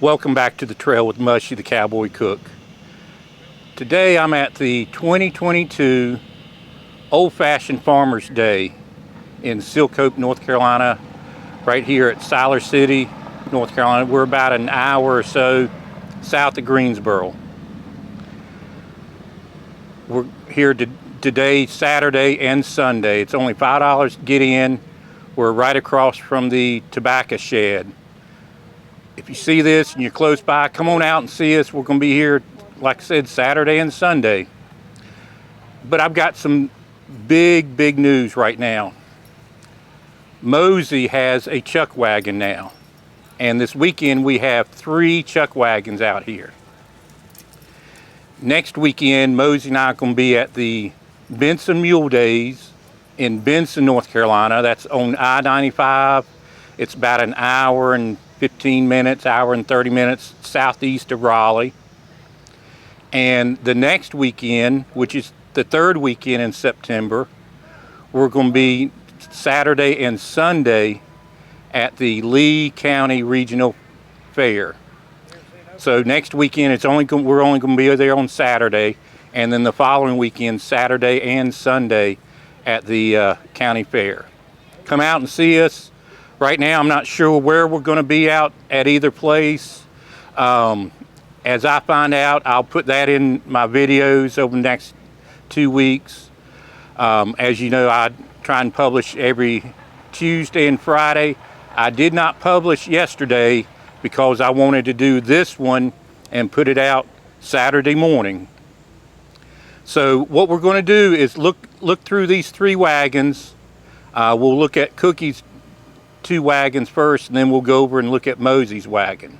Welcome back to the trail with Mushy the Cowboy Cook. Today I'm at the 2022 Old-Fashioned Farmers Day in Silcope, North Carolina, right here at Siler City, North Carolina. We're about an hour or so south of Greensboro. We're here today, Saturday and Sunday. It's only $5 to get in. We're right across from the tobacco shed. If you see this and you're close by, come on out and see us. We're going to be here, like I said, Saturday and Sunday. But I've got some big news right now. MosE has a chuck wagon now. And this weekend we have 3 chuck wagons out here. Next weekend, MosE and I are going to be at the Benson Mule Days in Benson, North Carolina. That's on I-95. It's about an hour and 15 minutes, hour and 30 minutes southeast of Raleigh. And the next weekend, which is the 3rd weekend in September, we're going to be Saturday and Sunday at the Lee County Regional Fair. So next weekend, we're only going to be there on Saturday, and then the following weekend, Saturday and Sunday at the county fair. Come out and see us. Right now, I'm not sure where we're going to be out at either place. As I find out, I'll put that in my videos over the next 2 weeks. As you know, I try and publish every Tuesday and Friday. I did not publish yesterday because I wanted to do this one and put it out Saturday morning. So what we're going to do is look through these 3 wagons. We'll look at Cookie's 2 wagons first, and then we'll go over and look at MosE's wagon.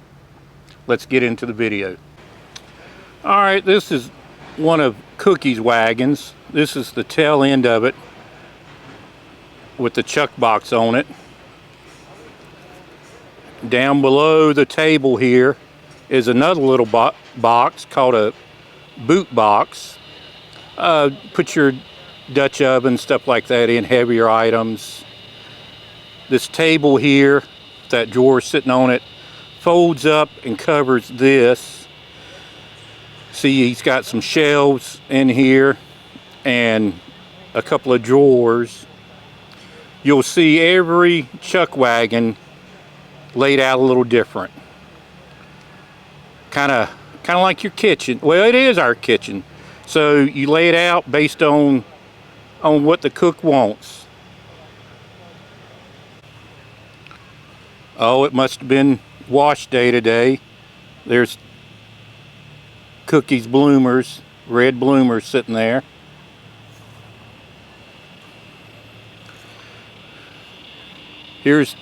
Let's get into the video. All right, this is one of Cookie's wagons. This is the tail end of it with the chuck box on it. Down below the table here is another little box called a boot box. Put your Dutch oven, stuff like that in, heavier items. This table here, that drawer sitting on it, folds up and covers this. See, he's got some shelves in here and a couple of drawers. You'll see every chuck wagon laid out a little different. Kind of like your kitchen. Well, it is our kitchen. So you lay it out based on what the cook wants. Oh, it must have been wash day today. There's Cookie's bloomers, red bloomers sitting there. Here's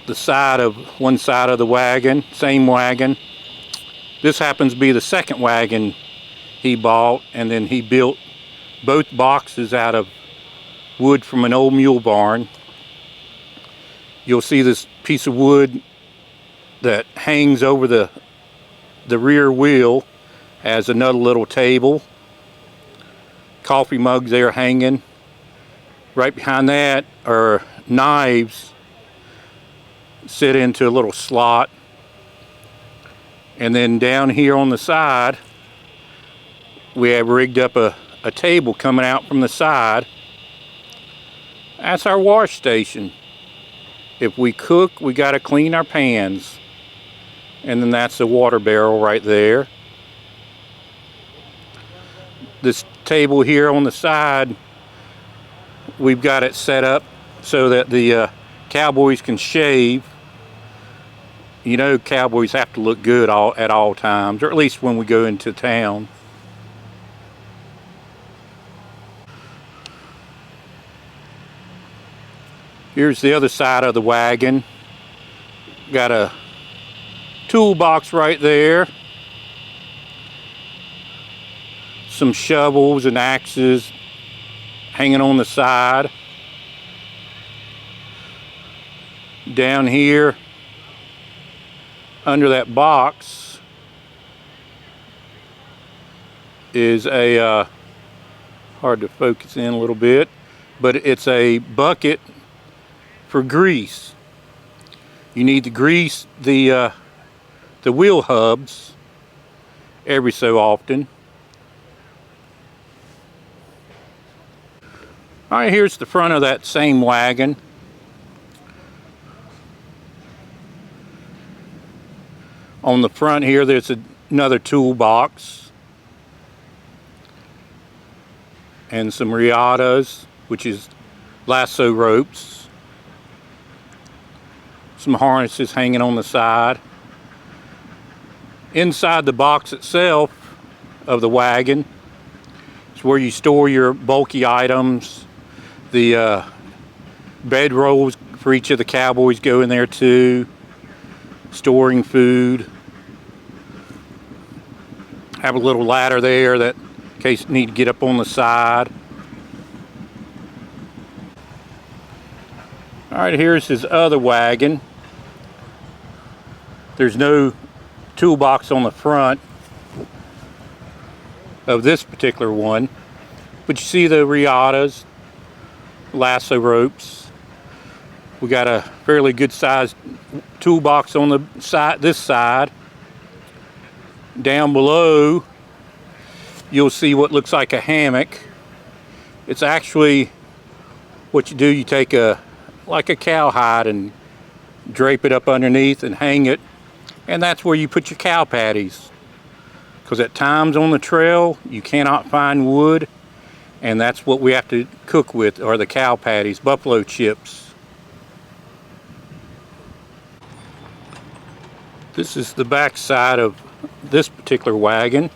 the one side of the wagon, same wagon. This happens to be the 2nd wagon he bought, and then he built both boxes out of wood from an old mule barn. You'll see this piece of wood that hangs over the rear wheel as another little table. Coffee mugs there hanging. Right behind that are knives sit into a little slot. And then down here on the side, we have rigged up a table coming out from the side. That's our wash station. If we cook, we got to clean our pans. And then that's the water barrel right there. This table here on the side, we've got it set up so that the cowboys can shave. You know, cowboys have to look good at all times, or at least when we go into town. Here's the other side of the wagon. Got a toolbox right there. Some shovels and axes hanging on the side. Down here, under that box, is a, hard to focus in a little bit, but it's a bucket for grease. You need to grease the the wheel hubs every so often. All right, here's the front of that same wagon. On the front here, there's another toolbox and some riatas, which is lasso ropes, some harnesses hanging on the side. Inside the box itself of the wagon is where you store your bulky items. The bed rolls for each of the cowboys go in there too. Storing food. Have a little ladder there that in case you need to get up on the side. Alright, here's his other wagon. There's no toolbox on the front of this particular one, but you see the riatas, lasso ropes. We got a fairly good sized toolbox on the side, this side. Down below you'll see what looks like a hammock. It's actually what you do, you take like a cowhide and drape it up underneath and hang it, and that's where you put your cow patties, because at times on the trail you cannot find wood, and that's what we have to cook with, are the cow patties, buffalo chips. This is the back side of this particular wagon,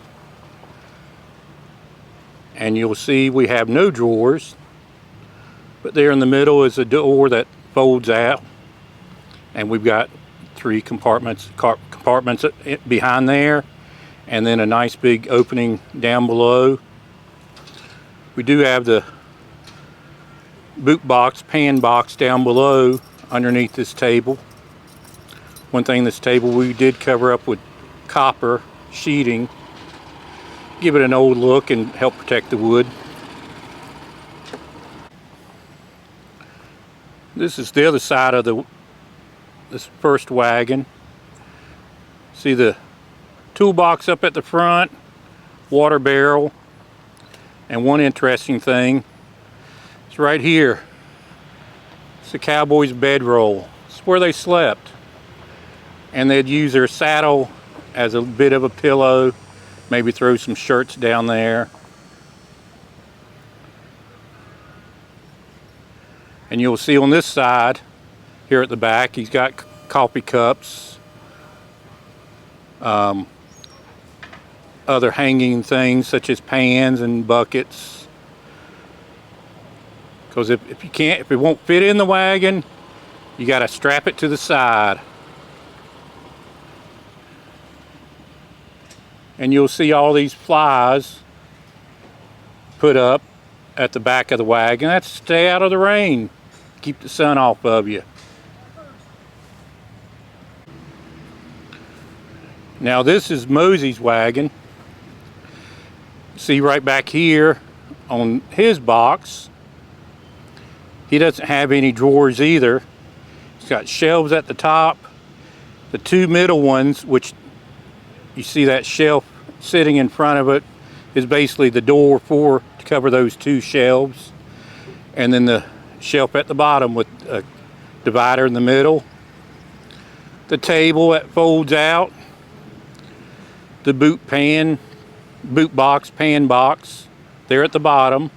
and you'll see we have no drawers, but there in the middle is a door that folds out, and we've got 3 compartments behind there, and then a nice big opening down below. We do have the boot box, pan box down below underneath this table. One thing, this table we did cover up with copper sheeting, give it an old look and help protect the wood. This is the other side of this first wagon. See the toolbox up at the front, water barrel, and one interesting thing, it's right here. It's the cowboys' bedroll. It's where they slept, and they'd use their saddle as a bit of a pillow, maybe throw some shirts down there. And you'll see on this side here at the back, he's got coffee cups, other hanging things such as pans and buckets, because if it won't fit in the wagon, you got to strap it to the side. And you'll see all these flies put up at the back of the wagon. That's to stay out of the rain, keep the sun off of you. Now this is Mose's wagon. See right back here on his box, he doesn't have any drawers either. He's got shelves at the top. The 2 middle ones, which you see that shelf sitting in front of it, is basically the door to cover those 2 shelves, and then the shelf at the bottom with a divider in the middle. The table that folds out, the boot box, pan box there at the bottom,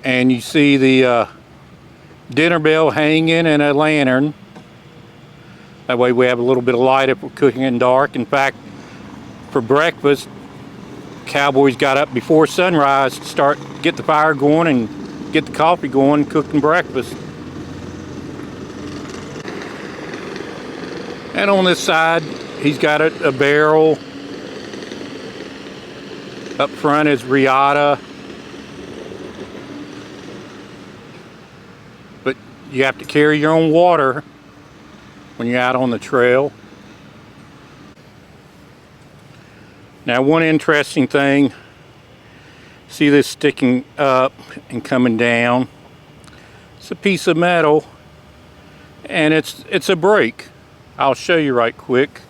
and you see the dinner bell hanging and a lantern. That way we have a little bit of light if we're cooking in dark. In fact, for breakfast, cowboys got up before sunrise to get the fire going and get the coffee going, cooking breakfast. And on this side, he's got a barrel. Up front is riata. But you have to carry your own water when you're out on the trail. Now, one interesting thing, see this sticking up and coming down? It's a piece of metal and it's a brake. I'll show you right quick.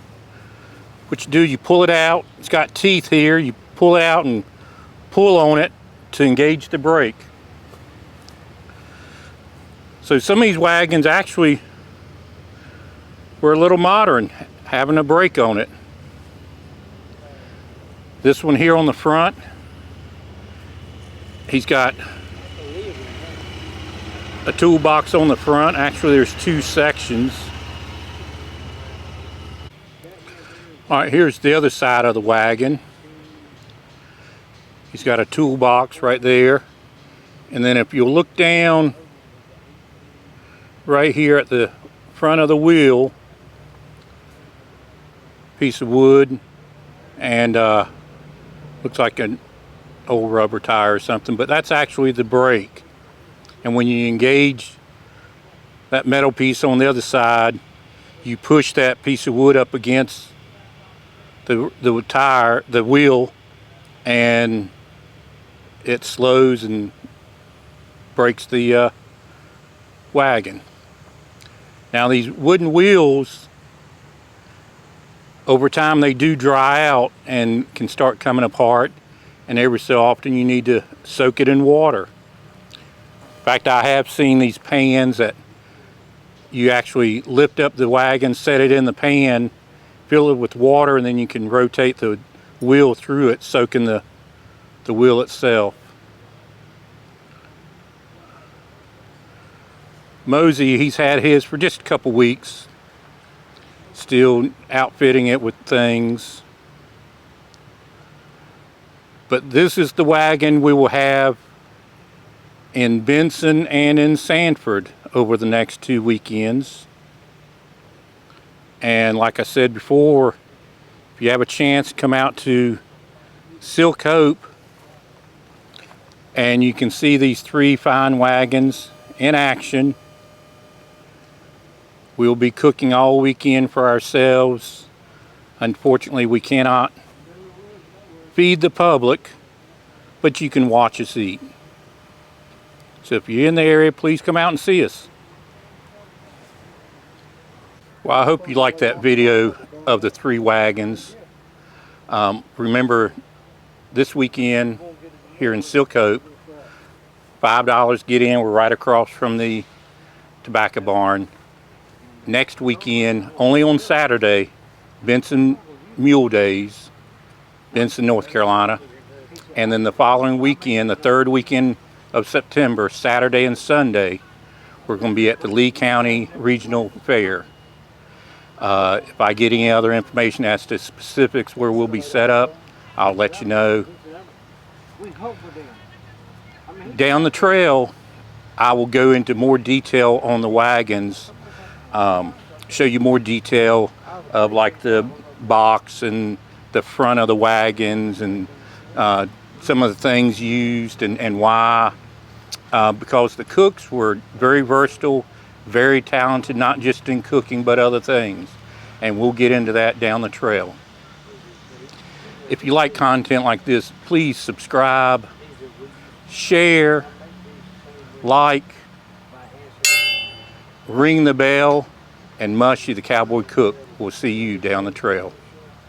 What you do, you pull it out. It's got teeth here. You pull it out and pull on it to engage the brake. So some of these wagons actually were a little modern, having a brake on it. This one here on the front, he's got a toolbox on the front. Actually, there's two sections. All right, here's the other side of the wagon. He's got a toolbox right there. And then if you look down right here at the front of the wheel, piece of wood, and looks like an old rubber tire or something, but that's actually the brake. And when you engage that metal piece on the other side, you push that piece of wood up against the tire, the wheel, and it slows and brakes the wagon. Now these wooden wheels, over time they do dry out and can start coming apart, and every so often you need to soak it in water. In fact, I have seen these pans that you actually lift up the wagon, set it in the pan, fill it with water, and then you can rotate the wheel through it, soaking the wheel itself. MosE, he's had his for just a couple weeks, still outfitting it with things. But this is the wagon we will have in Benson and in Sanford over the next 2 weekends. And like I said before, if you have a chance, come out to Silk Hope and you can see these 3 fine wagons in action. We'll be cooking all weekend for ourselves. Unfortunately, we cannot feed the public, but you can watch us eat. So if you're in the area, please come out and see us. Well, I hope you liked that video of the 3 wagons. Remember, this weekend here in Silk Hope, $5 get in. We're right across from the tobacco barn. Next weekend, only on Saturday, Benson Mule Days, Benson, North Carolina. And then the following weekend, the 3rd weekend of September, Saturday and Sunday, we're going to be at the Lee County Regional Fair. If I get any other information as to specifics where we'll be set up, I'll let you know. Down the trail, I will go into more detail on the wagons, show you more detail of like the box and the front of the wagons and some of the things used and why. Because the cooks were very versatile, very talented, not just in cooking but other things, and we'll get into that down the trail. If you like content like this, please subscribe, share, like, ring the bell, and Mushy the Cowboy Cook will see you down the trail.